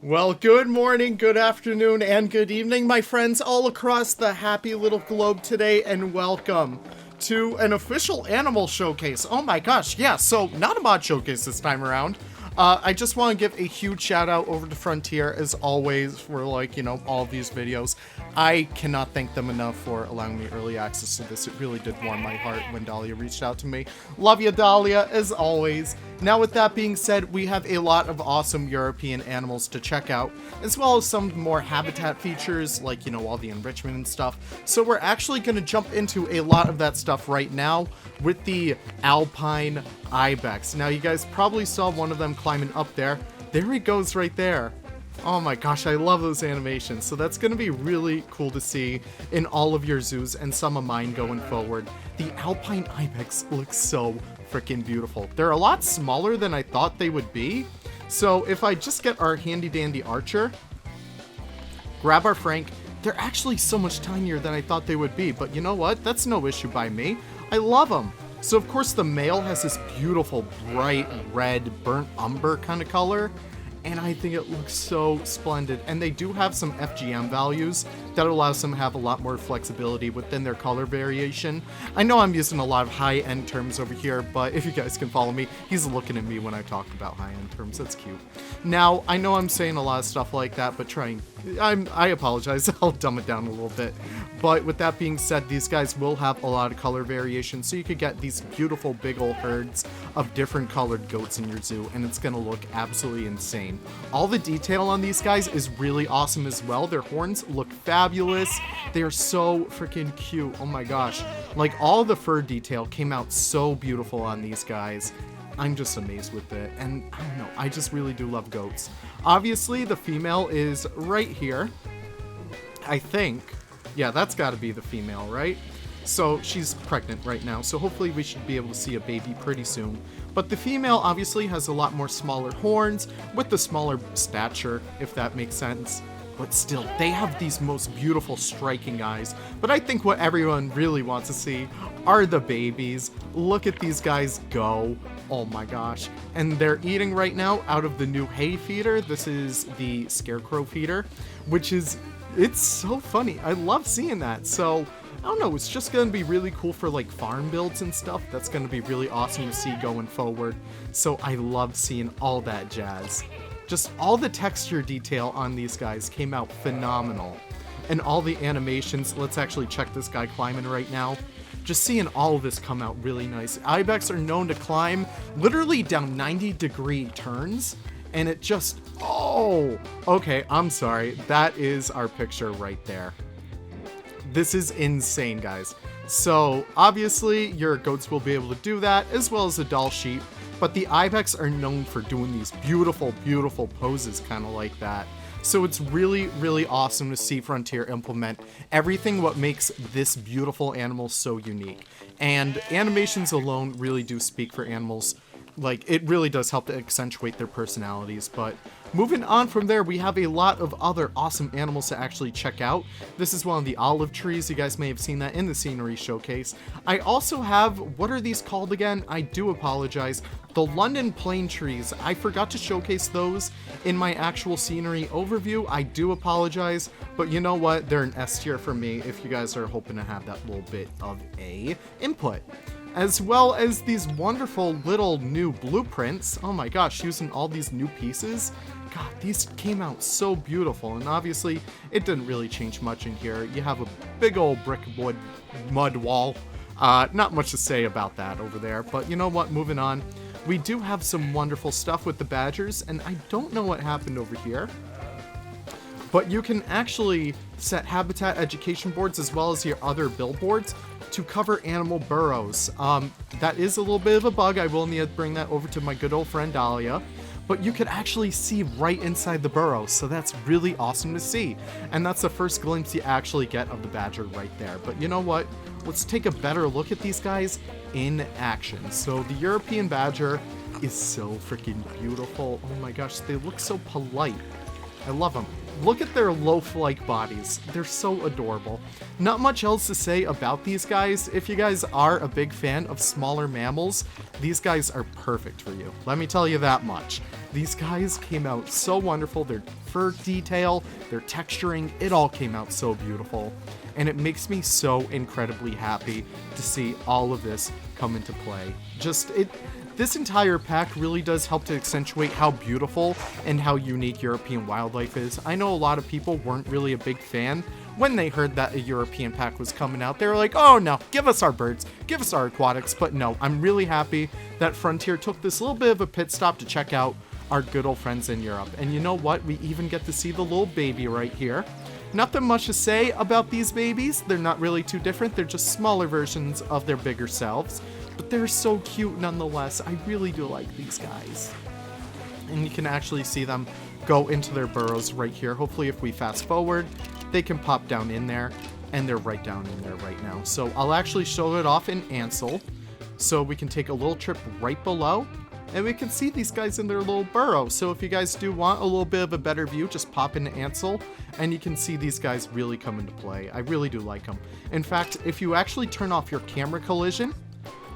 Well, good morning, good afternoon, and good evening, my friends all across the happy little globe today, and welcome to an official animal showcase. Oh my gosh, yeah, so not a mod showcase this time around. I just want to give a huge shout out over to Frontier, as always, for, all of these videos. I cannot thank them enough for allowing me early access to this. It really did warm my heart when Dahlia reached out to me. Love you, Dahlia, as always. Now, with that being said, we have a lot of awesome European animals to check out, as well as some more habitat features, like, all the enrichment and stuff. So we're actually going to jump into a lot of that stuff right now with the Alpine Ibex. Now, you guys probably saw one of them climbing up there. There he goes right there. Oh my gosh, I love those animations. So that's going to be really cool to see in all of your zoos and some of mine going forward. The Alpine Ibex looks so freaking beautiful. They're a lot smaller than I thought they would be. So if I just get our handy dandy archer, grab our Frank, they're actually so much tinier than I thought they would be. But you know what? That's no issue by me. I love them. So of course the male has this beautiful bright red burnt umber kind of color, and I think it looks so splendid. And they do have some FGM values that allows them to have a lot more flexibility within their color variation. I know I'm using a lot of high-end terms over here, but if you guys can follow me, he's looking at me when I talk about high-end terms. That's cute. Now, I know I'm saying a lot of stuff like that, but I apologize. I'll dumb it down a little bit. But with that being said, these guys will have a lot of color variation, so you could get these beautiful big old herds of different colored goats in your zoo, and it's going to look absolutely insane. All the detail on these guys is really awesome as well. Their horns look fabulous. They are so freaking cute. Oh my gosh. Like, all the fur detail came out so beautiful on these guys. I'm just amazed with it, and I don't know, I just really do love goats. Obviously, the female is right here. I think. Yeah, that's got to be the female, right? So she's pregnant right now, so hopefully we should be able to see a baby pretty soon. But the female obviously has a lot more smaller horns with the smaller stature, if that makes sense. But still, they have these most beautiful striking eyes. But I think what everyone really wants to see are the babies. Look at these guys go. Oh my gosh. And they're eating right now out of the new hay feeder. This is the scarecrow feeder, which is, it's so funny. I love seeing that. So I don't know, it's just going to be really cool for like farm builds and stuff. That's going to be really awesome to see going forward. So I love seeing all that jazz. Just all the texture detail on these guys came out phenomenal. And all the animations, let's actually check this guy climbing right now. Just seeing all of this come out really nice. Ibex are known to climb literally down 90-degree turns. And it just, oh, okay, I'm sorry. That is our picture right there. This is insane, guys. So obviously your goats will be able to do that, as well as the doll sheep. But the Ibex are known for doing these beautiful, beautiful poses kind of like that. So it's really, really awesome to see Frontier implement everything what makes this beautiful animal so unique. And animations alone really do speak for animals. Like, it really does help to accentuate their personalities. But moving on from there, we have a lot of other awesome animals to actually check out. This is one of the olive trees. You guys may have seen that in the scenery showcase. I also have, what are these called again? I do apologize. The London plane trees. I forgot to showcase those in my actual scenery overview. I do apologize, but you know what? They're an S tier for me if you guys are hoping to have that little bit of a input. As well as these wonderful little new blueprints. Oh my gosh, using all these new pieces. God, these came out so beautiful, and obviously it didn't really change much in here. You have a big old brick mud wall. Not much to say about that over there, but you know what, moving on. We do have some wonderful stuff with the badgers, and I don't know what happened over here. But you can actually set habitat education boards as well as your other billboards to cover animal burrows. That is a little bit of a bug. I will need to bring that over to my good old friend Dahlia. But you could actually see right inside the burrow, so that's really awesome to see. And that's the first glimpse you actually get of the badger right there. But you know what? Let's take a better look at these guys in action. So the European badger is so freaking beautiful. Oh my gosh, they look so polite. I love them. Look at their loaf-like bodies. They're so adorable. Not much else to say about these guys. If you guys are a big fan of smaller mammals, these guys are perfect for you. Let me tell you that much. These guys came out so wonderful. Their fur detail, their texturing, it all came out so beautiful. And it makes me so incredibly happy to see all of this come into play. This entire pack really does help to accentuate how beautiful and how unique European wildlife is. I know a lot of people weren't really a big fan when they heard that a European pack was coming out. They were like, oh no, give us our birds, give us our aquatics. But no, I'm really happy that Frontier took this little bit of a pit stop to check out our good old friends in Europe. And you know what? We even get to see the little baby right here. Nothing much to say about these babies. They're not really too different. They're just smaller versions of their bigger selves. But they're so cute nonetheless. I really do like these guys. And you can actually see them go into their burrows right here. Hopefully if we fast forward, they can pop down in there. And they're right down in there right now. So I'll actually show it off in Ansel. So we can take a little trip right below. And we can see these guys in their little burrow. So if you guys do want a little bit of a better view, just pop into Ansel. And you can see these guys really come into play. I really do like them. In fact, if you actually turn off your camera collision,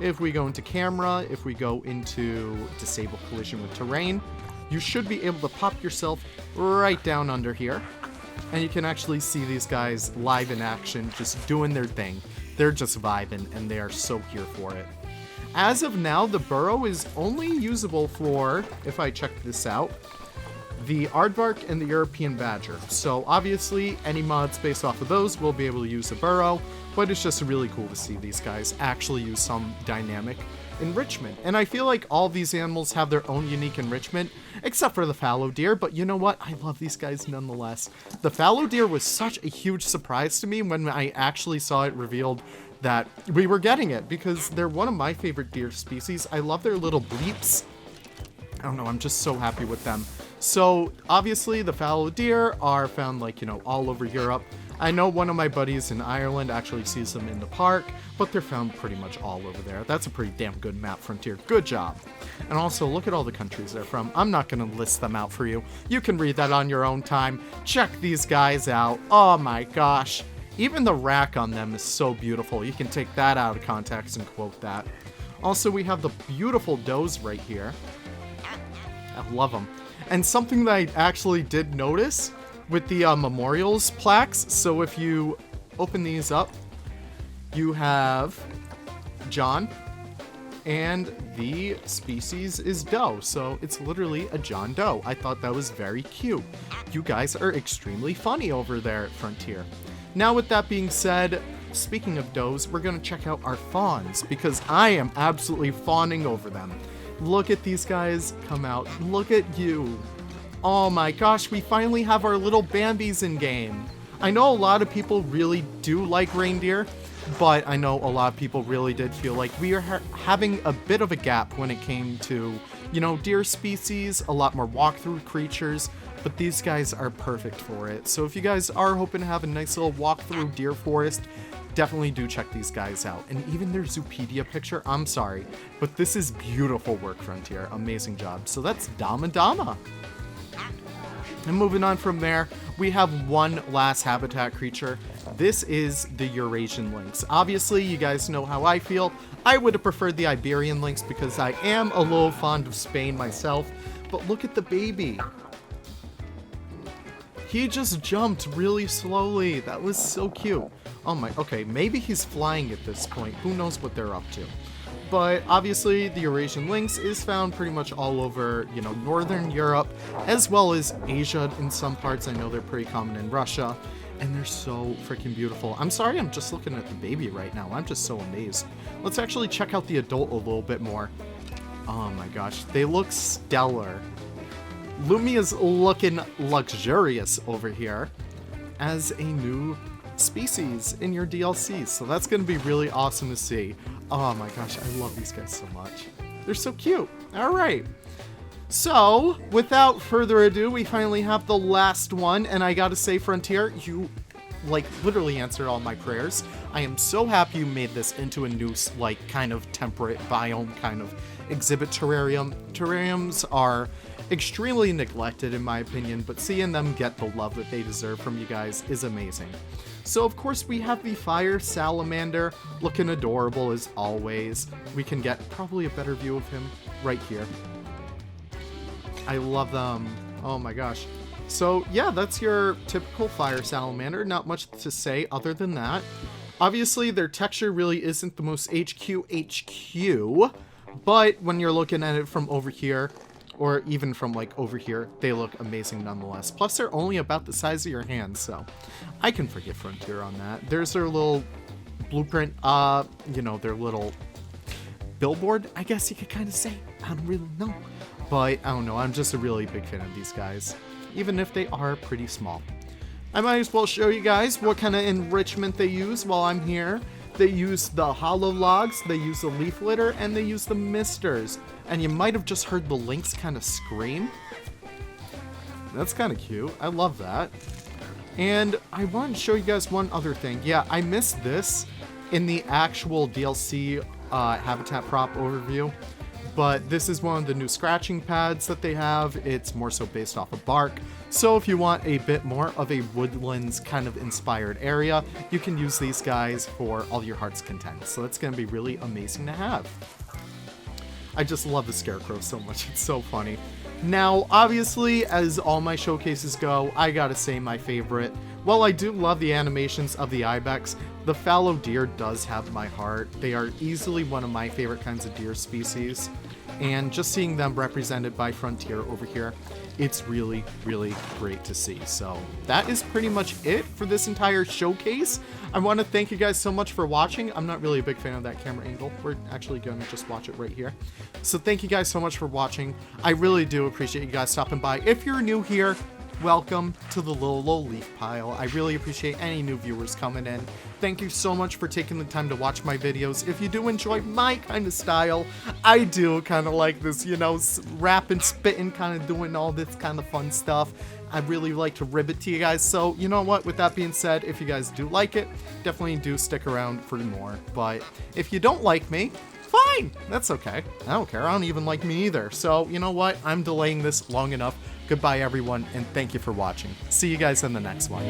if we go into camera, if we go into disable collision with terrain, you should be able to pop yourself right down under here. And you can actually see these guys live in action, just doing their thing. They're just vibing, and they are so here for it. As of now, the burrow is only usable for, if I check this out, the aardvark and the European badger. So obviously, any mods based off of those will be able to use the burrow, but it's just really cool to see these guys actually use some dynamic enrichment. And I feel like all these animals have their own unique enrichment, except for the fallow deer, but you know what? I love these guys nonetheless. The fallow deer was such a huge surprise to me when I actually saw it revealed that we were getting it, because they're one of my favorite deer species. I love their little bleeps. I don't know, I'm just so happy with them. So obviously the fallow deer are found, like, you know, all over Europe. I know one of my buddies in Ireland actually sees them in the park, but they're found pretty much all over there. That's a pretty damn good map, Frontier. Good job. And also, look at all the countries they're from. I'm not going to list them out for you. You can read that on your own time. Check these guys out. Oh my gosh. Even the rack on them is so beautiful. You can take that out of context and quote that. Also, we have the beautiful does right here. I love them. And something that I actually did notice with the memorials plaques. So if you open these up, you have John, and the species is Doe. So it's literally a John Doe. I thought that was very cute. You guys are extremely funny over there at Frontier. Now, with that being said, speaking of does, we're going to check out our fawns, because I am absolutely fawning over them. Look at these guys come out. Look at you. Oh my gosh, we finally have our little Bambis in game. I know a lot of people really do like reindeer, but I know a lot of people really did feel like we are having a bit of a gap when it came to, you know, deer species, a lot more walkthrough creatures. But these guys are perfect for it. So if you guys are hoping to have a nice little walk through deer forest, definitely do check these guys out. And even their Zoopedia picture, I'm sorry, but this is beautiful work, Frontier. Amazing job. So that's Dama Dama. And moving on from there, we have one last habitat creature. This is the Eurasian lynx. Obviously, you guys know how I feel. I would have preferred the Iberian lynx because I am a little fond of Spain myself. But look at the baby. He just jumped really slowly. That was so cute. Oh my, okay, maybe he's flying at this point. Who knows what they're up to. But obviously, the Eurasian lynx is found pretty much all over, you know, Northern Europe, as well as Asia in some parts. I know they're pretty common in Russia, and they're so freaking beautiful. I'm sorry, I'm just looking at the baby right now. I'm just so amazed. Let's actually check out the adult a little bit more. Oh my gosh, they look stellar. Lumia's looking luxurious over here as a new species in your DLC, so that's going to be really awesome to see. Oh my gosh, I love these guys so much. They're so cute. All right. So, without further ado, we finally have the last one, and I gotta say, Frontier, you, like, literally answered all my prayers. I am so happy you made this into a new, like, kind of temperate biome kind of exhibit terrarium. Terrariums are extremely neglected in my opinion, but seeing them get the love that they deserve from you guys is amazing. So of course we have the fire salamander, looking adorable as always. We can get probably a better view of him right here. I love them. Oh my gosh. So yeah, that's your typical fire salamander. Not much to say other than that. Obviously, their texture really isn't the most HQ, but when you're looking at it from over here, or even from like over here, they look amazing nonetheless. Plus, they're only about the size of your hand, so I can forgive Frontier on that. There's their little blueprint, you know, their little billboard, I guess you could kind of say. I don't really know, but I don't know. I'm just a really big fan of these guys, even if they are pretty small. I might as well show you guys what kind of enrichment they use while I'm here. They use the hollow logs, they use the leaf litter, and they use the misters. And you might have just heard the Lynx kind of scream. That's kind of cute. I love that. And I want to show you guys one other thing. Yeah, I missed this in the actual DLC habitat prop overview. But this is one of the new scratching pads that they have. It's more so based off of bark. So if you want a bit more of a woodlands kind of inspired area, you can use these guys for all your heart's content. So that's going to be really amazing to have. I just love the Scarecrow so much. It's so funny. Now, obviously, as all my showcases go, I gotta say my favorite. While I do love the animations of the Ibex, the fallow deer does have my heart. They are easily one of my favorite kinds of deer species. And just seeing them represented by Frontier over here, it's really, really great to see. So that is pretty much it for this entire showcase. I want to thank you guys so much for watching. I'm not really a big fan of that camera angle. We're actually going to just watch it right here. So thank you guys so much for watching. I really do appreciate you guys stopping by. If you're new here, welcome to the little low leaf pile. I really appreciate any new viewers coming in. Thank you so much for taking the time to watch my videos. If you do enjoy my kind of style, I do kind of like this, you know, rapping, spitting, kind of doing all this kind of fun stuff. I really like to ribbit to you guys. So, you know what? With that being said, if you guys do like it, definitely do stick around for more. But if you don't like me, fine. That's okay. I don't care. I don't even like me either. So, you know what? I'm delaying this long enough. Goodbye, everyone, and thank you for watching. See you guys in the next one.